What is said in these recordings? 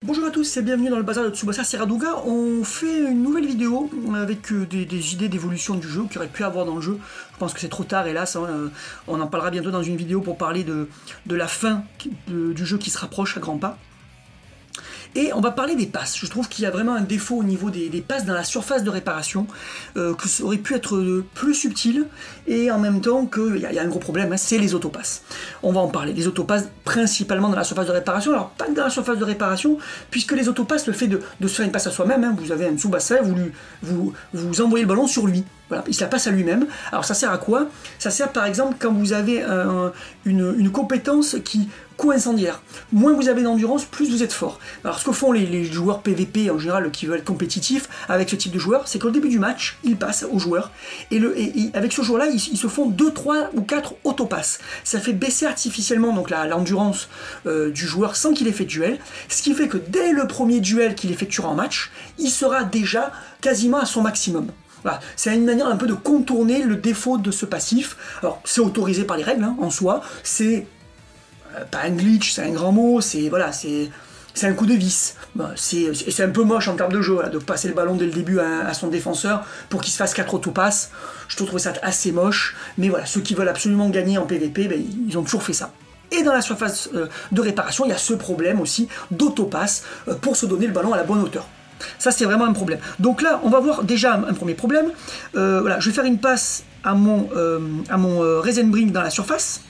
Bonjour à tous et bienvenue dans le bazar de Tsubasa Seraduga. On fait une nouvelle vidéo avec des idées d'évolution du jeu qu'il aurait pu avoir dans le jeu. Je pense que c'est trop tard, hélas. On en parlera bientôt dans une vidéo pour parler de la fin du jeu qui se rapproche à grands pas. Et on va parler des passes. Je trouve qu'il y a vraiment un défaut au niveau des passes dans la surface de réparation, que ça aurait pu être plus subtil, et en même temps qu'il y a un gros problème, hein, c'est les autopasses. On va en parler. Les autopasses principalement dans la surface de réparation, alors pas que dans la surface de réparation, puisque les autopasses, le fait de se faire une passe à soi-même, hein, vous avez un Tsubasa, vous envoyez le ballon sur lui. Voilà, il se la passe à lui-même. Alors ça sert à quoi? Ça sert par exemple quand vous avez une compétence qui co-incendiaire. Moins vous avez d'endurance, plus vous êtes fort. Alors ce que font les joueurs PVP en général qui veulent être compétitifs avec ce type de joueur, c'est qu'au début du match, ils passent aux joueurs et avec ce joueur-là, ils se font 2, 3 ou 4 autopasses. Ça fait baisser artificiellement donc l'endurance du joueur sans qu'il ait fait de duel, ce qui fait que dès le premier duel qu'il effectuera en match, il sera déjà quasiment à son maximum. Voilà. C'est une manière un peu de contourner le défaut de ce passif. Alors c'est autorisé par les règles hein, en soi, c'est pas un glitch, c'est un grand mot, c'est un coup de vis. C'est un peu moche en termes de jeu, voilà, de passer le ballon dès le début à son défenseur pour qu'il se fasse 4 autopasses. Je trouve ça assez moche, mais voilà, ceux qui veulent absolument gagner en PvP, ben, ils ont toujours fait ça. Et dans la surface de réparation, il y a ce problème aussi d'autopasse pour se donner le ballon à la bonne hauteur. Ça, c'est vraiment un problème. Donc là, on va voir déjà un premier problème. Voilà, je vais faire une passe à mon Reisenbrink dans la surface.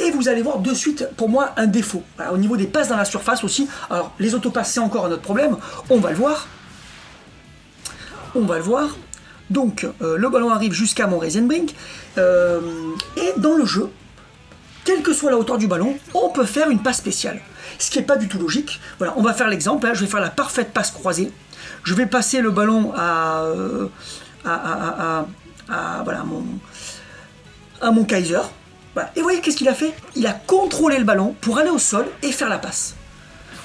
Et vous allez voir de suite, pour moi, un défaut. Voilà, au niveau des passes dans la surface aussi. Alors, les autopasses, c'est encore un autre problème. On va le voir. On va le voir. Donc, le ballon arrive jusqu'à mon Reisenbrink. Et dans le jeu, quelle que soit la hauteur du ballon, on peut faire une passe spéciale. Ce qui n'est pas du tout logique. Voilà, on va faire l'exemple. Hein, je vais faire la parfaite passe croisée. Je vais passer le ballon voilà, à mon Kaiser. Voilà. Et vous voyez qu'est-ce qu'il a fait? Il a contrôlé le ballon pour aller au sol et faire la passe.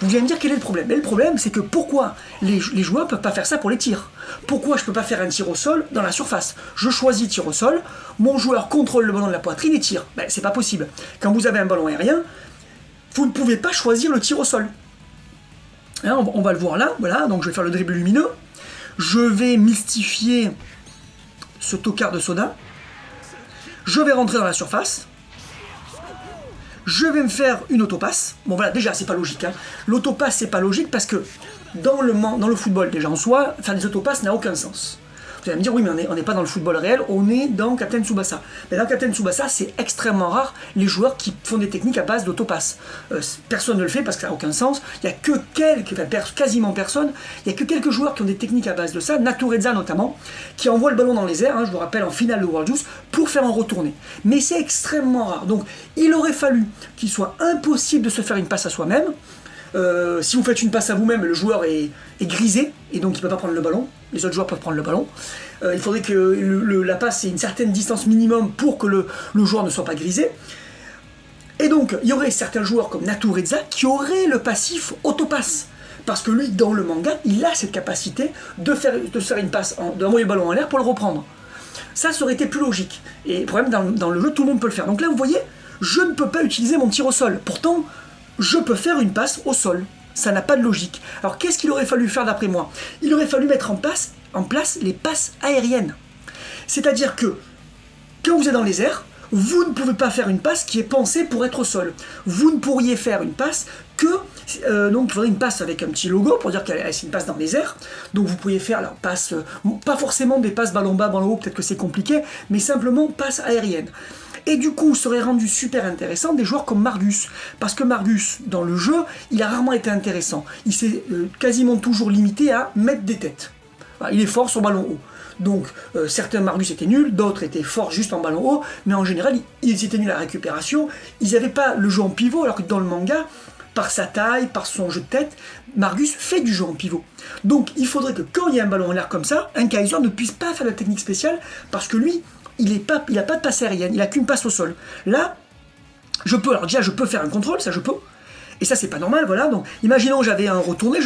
Vous allez me dire quel est le problème? Mais le problème, c'est que pourquoi les joueurs ne peuvent pas faire ça pour les tirs? Pourquoi je ne peux pas faire un tir au sol dans la surface? Je choisis tir au sol, mon joueur contrôle le ballon de la poitrine et tire. Ben, c'est pas possible. Quand vous avez un ballon aérien, vous ne pouvez pas choisir le tir au sol. Hein, on va le voir là, voilà, donc je vais faire le dribble lumineux. Je vais mystifier ce tocard de soda. Je vais rentrer dans la surface. Je vais me faire une autopasse. Bon voilà, déjà c'est pas logique. Hein. L'autopasse c'est pas logique parce que dans le football déjà en soi, faire des autopasses n'a aucun sens. Vous allez me dire oui mais on n'est pas dans le football réel, on est dans Captain Tsubasa. Mais dans Captain Tsubasa c'est extrêmement rare les joueurs qui font des techniques à base d'autopasse. Personne ne le fait parce que ça n'a aucun sens. Il n'y a que quasiment personne, il n'y a que quelques joueurs qui ont des techniques à base de ça, Natureza notamment, qui envoie le ballon dans les airs, hein, je vous rappelle en finale de World Juice, pour faire un retourné. Mais c'est extrêmement rare. Donc il aurait fallu qu'il soit impossible de se faire une passe à soi-même. Si vous faites une passe à vous-même, le joueur est grisé et donc il ne peut pas prendre le ballon. Les autres joueurs peuvent prendre le ballon. Il faudrait que la passe ait une certaine distance minimum pour que le joueur ne soit pas grisé. Et donc il y aurait certains joueurs comme Natureza qui auraient le passif autopasse. Parce que lui, dans le manga, il a cette capacité de se faire une passe, d'envoyer le ballon en l'air pour le reprendre. Ça aurait été plus logique. Et le problème, dans le jeu, tout le monde peut le faire. Donc là, vous voyez, je ne peux pas utiliser mon tir au sol. Pourtant, je peux faire une passe au sol. Ça n'a pas de logique. Alors qu'est-ce qu'il aurait fallu faire d'après moi? Il aurait fallu mettre en place les passes aériennes. C'est-à-dire que quand vous êtes dans les airs, vous ne pouvez pas faire une passe qui est pensée pour être au sol. Vous ne pourriez faire une passe que... donc il faudrait une passe avec un petit logo pour dire que c'est une passe dans les airs. Donc vous pourriez faire la passe... pas forcément des passes ballon bas, ballon haut, peut-être que c'est compliqué, mais simplement passe aérienne. Et du coup, serait rendu super intéressant des joueurs comme Margus. Parce que Margus, dans le jeu, il a rarement été intéressant. Il s'est quasiment toujours limité à mettre des têtes. Il est fort sur ballon haut. Donc, certains Margus étaient nuls, d'autres étaient forts juste en ballon haut, mais en général, ils étaient nuls à la récupération. Ils n'avaient pas le jeu en pivot, alors que dans le manga, par sa taille, par son jeu de tête, Margus fait du jeu en pivot. Donc, il faudrait que quand il y a un ballon en l'air comme ça, un Kaiser ne puisse pas faire de technique spéciale, parce que lui, il n'a pas de passe aérienne, il n'a qu'une passe au sol. Là, je peux, alors déjà je peux faire un contrôle, ça je peux, et ça c'est pas normal, voilà, donc imaginons j'avais un retourné,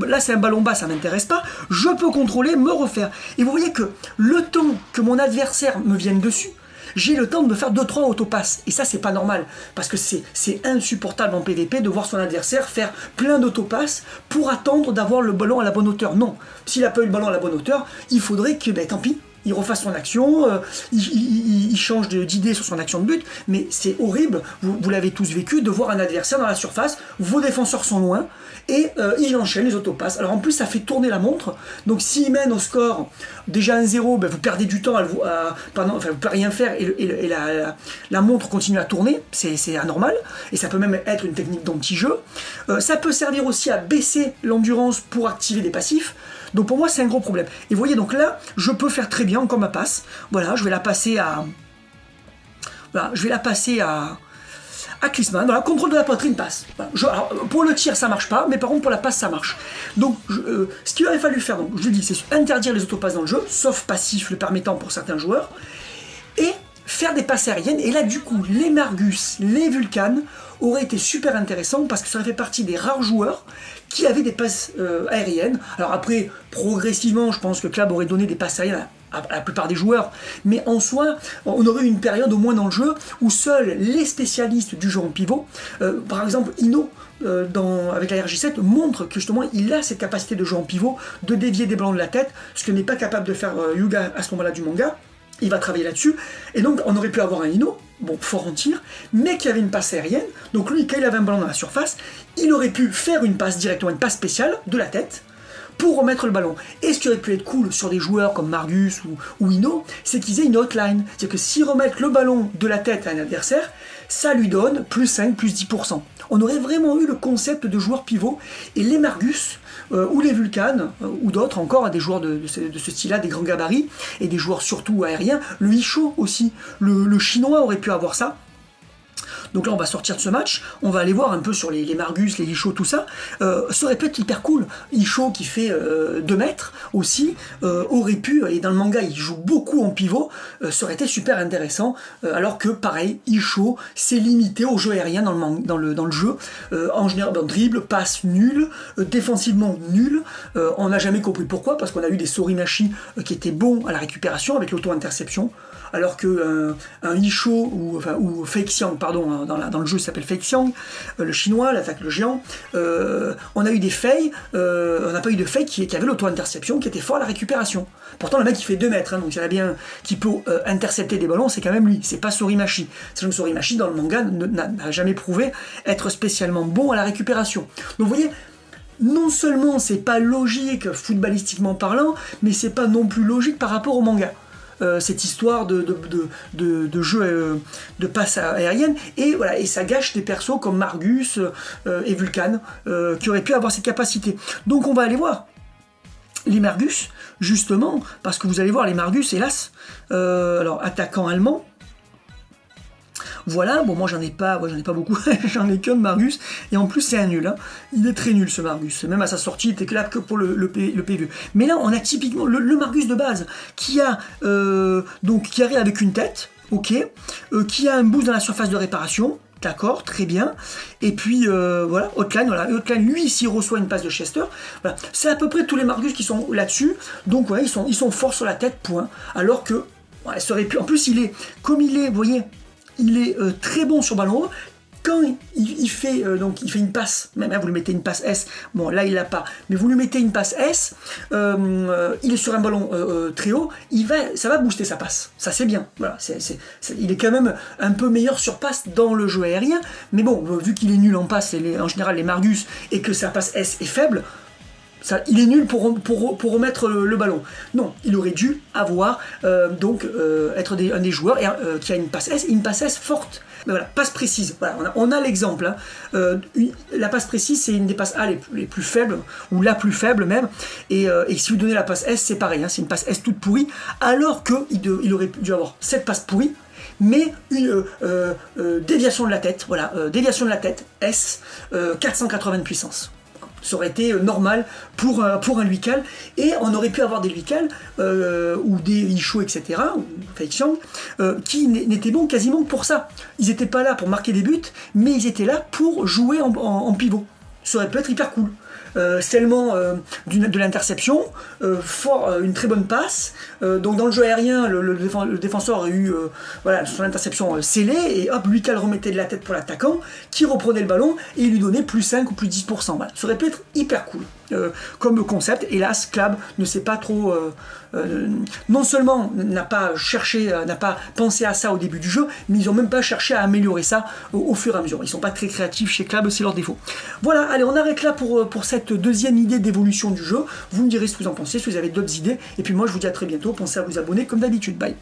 là c'est un ballon bas, ça m'intéresse pas, je peux contrôler, me refaire. Et vous voyez que le temps que mon adversaire me vienne dessus, j'ai le temps de me faire 2-3 autopasses. Et ça, c'est pas normal, parce que c'est insupportable en PvP de voir son adversaire faire plein d'autopasses pour attendre d'avoir le ballon à la bonne hauteur. Non, s'il n'a pas eu le ballon à la bonne hauteur, il faudrait que, tant pis, il refasse son action, il change d'idée sur son action de but, mais c'est horrible, vous l'avez tous vécu, de voir un adversaire dans la surface, vos défenseurs sont loin, et il enchaîne les autopasses. Alors en plus, ça fait tourner la montre, donc s'il mène au score déjà 1-0, vous perdez du temps, vous ne pouvez rien faire, et la montre continue à tourner, c'est anormal, et ça peut même être une technique d'anti-jeu. Ça peut servir aussi à baisser l'endurance pour activer des passifs. Donc pour moi, c'est un gros problème. Et vous voyez, donc là, je peux faire très bien encore ma passe. Voilà, je vais la passer à... Voilà, je vais la passer à Klinsmann. Voilà, contrôle de la poitrine, passe. Voilà, alors, pour le tir, ça marche pas, mais par contre, pour la passe, ça marche. Donc, ce qu'il aurait fallu faire, donc, je le dis, c'est interdire les autopasses dans le jeu, sauf passif le permettant pour certains joueurs, et faire des passes aériennes. Et là, du coup, les Margus, les Vulcanes auraient été super intéressants parce que ça aurait fait partie des rares joueurs qui avaient des passes aériennes. Alors après, progressivement, je pense que Club aurait donné des passes aériennes à la plupart des joueurs, mais en soi, on aurait eu une période au moins dans le jeu où seuls les spécialistes du jeu en pivot, par exemple Ino, avec la RJ7, montre que justement il a cette capacité de jeu en pivot, de dévier des ballons de la tête, ce que n'est pas capable de faire Yuga à ce moment-là du manga. Il va travailler là-dessus, et donc on aurait pu avoir un Ino, bon, fort en tir, mais qui avait une passe aérienne. Donc lui, quand il avait un ballon dans la surface, il aurait pu faire une passe directement, une passe spéciale de la tête, pour remettre le ballon. Et ce qui aurait pu être cool sur des joueurs comme Margus ou Ino, c'est qu'ils aient une hotline. C'est-à-dire que s'ils remettent le ballon de la tête à un adversaire, ça lui donne plus 5, plus 10%. On aurait vraiment eu le concept de joueur pivot, et les Margus, ou les Vulcanes, ou d'autres encore, des joueurs de ce style-là, des grands gabarits, et des joueurs surtout aériens, le Isho aussi, le chinois aurait pu avoir ça. Donc là, on va sortir de ce match, on va aller voir un peu sur les Margus, les Isho, tout ça. Ça aurait pu être hyper cool. Isho, qui fait 2 mètres aussi, aurait pu, et dans le manga, il joue beaucoup en pivot, ça aurait été super intéressant, alors que, pareil, Isho, c'est limité au jeu aérien dans le jeu. En général, dribble, passe nul, défensivement nul. On n'a jamais compris pourquoi, parce qu'on a eu des Sorimachi qui étaient bons à la récupération, avec l'auto-interception, alors que un Isho ou Fake Xiang, pardon, dans le jeu il s'appelle Fake Xiang, le chinois, l'attaque le géant, on a eu des Fei, on n'a pas eu de Fei qui avait l'auto-interception, qui était fort à la récupération. Pourtant le mec il fait 2 mètres, donc il y en a bien qui peut intercepter des ballons, c'est quand même lui, c'est pas Sorimachi. Sachant que Sorimachi dans le manga n'a jamais prouvé être spécialement bon à la récupération. Donc vous voyez, non seulement c'est pas logique footballistiquement parlant, mais c'est pas non plus logique par rapport au manga. Cette histoire de jeu de passe aérienne, et voilà, et ça gâche des persos comme Margus et Vulcan qui auraient pu avoir cette capacité. Donc on va aller voir les Margus, justement, parce que vous allez voir les Margus, hélas, alors attaquant allemand. Voilà, bon moi j'en ai pas beaucoup, j'en ai qu'un de Margus, et en plus c'est un nul, hein. Il est très nul ce Margus, même à sa sortie il était là que pour le PV. Mais là on a typiquement le Margus de base, qui arrive avec une tête, ok, qui a un boost dans la surface de réparation, d'accord, très bien, et puis voilà, Hotline, lui s'il reçoit une passe de Chester, voilà. C'est à peu près tous les Margus qui sont là-dessus, donc ouais, ils sont forts sur la tête, point, alors que, ouais, ça aurait pu, en plus vous voyez, il est très bon sur ballon haut. Quand il fait une passe, même vous lui mettez une passe S, bon là il l'a pas, mais vous lui mettez une passe S, il est sur un ballon très haut, ça va booster sa passe, ça c'est bien, voilà, il est quand même un peu meilleur sur passe dans le jeu aérien, mais bon, vu qu'il est nul en passe, en général les Margus, et que sa passe S est faible, il est nul pour remettre le ballon. Non, il aurait dû avoir être un des joueurs qui a une passe S forte. Mais voilà, passe précise. Voilà, on a l'exemple. Hein. La passe précise, c'est une des passes A les plus faibles, ou la plus faible même. Et si vous donnez la passe S, c'est pareil. Hein, c'est une passe S toute pourrie, alors qu'il aurait dû avoir cette passe pourrie, mais une déviation de la tête. Voilà, déviation de la tête, S, 480 de puissance. Ça aurait été normal pour un Luical, et on aurait pu avoir des Luical ou des Isho, etc., ou Fei Xiang, qui n'étaient bons quasiment pour ça. Ils n'étaient pas là pour marquer des buts, mais ils étaient là pour jouer en pivot. Ça aurait pu être hyper cool. seulement de l'interception, une très bonne passe. Donc dans le jeu aérien, le défenseur a eu voilà, son interception scellée, et hop, Lucas le remettait de la tête pour l'attaquant, qui reprenait le ballon, et il lui donnait plus 5 ou plus 10%. Voilà. Ça aurait pu être hyper cool comme concept. Hélas, Clab ne sait pas trop... non seulement n'a pas pensé à ça au début du jeu, mais ils n'ont même pas cherché à améliorer ça au fur et à mesure. Ils sont pas très créatifs chez Clab, c'est leur défaut. Voilà, allez, on arrête là pour cette deuxième idée d'évolution du jeu. Vous me direz ce que vous en pensez, si vous avez d'autres idées. Et puis moi, je vous dis à très bientôt. Pensez à vous abonner comme d'habitude. Bye.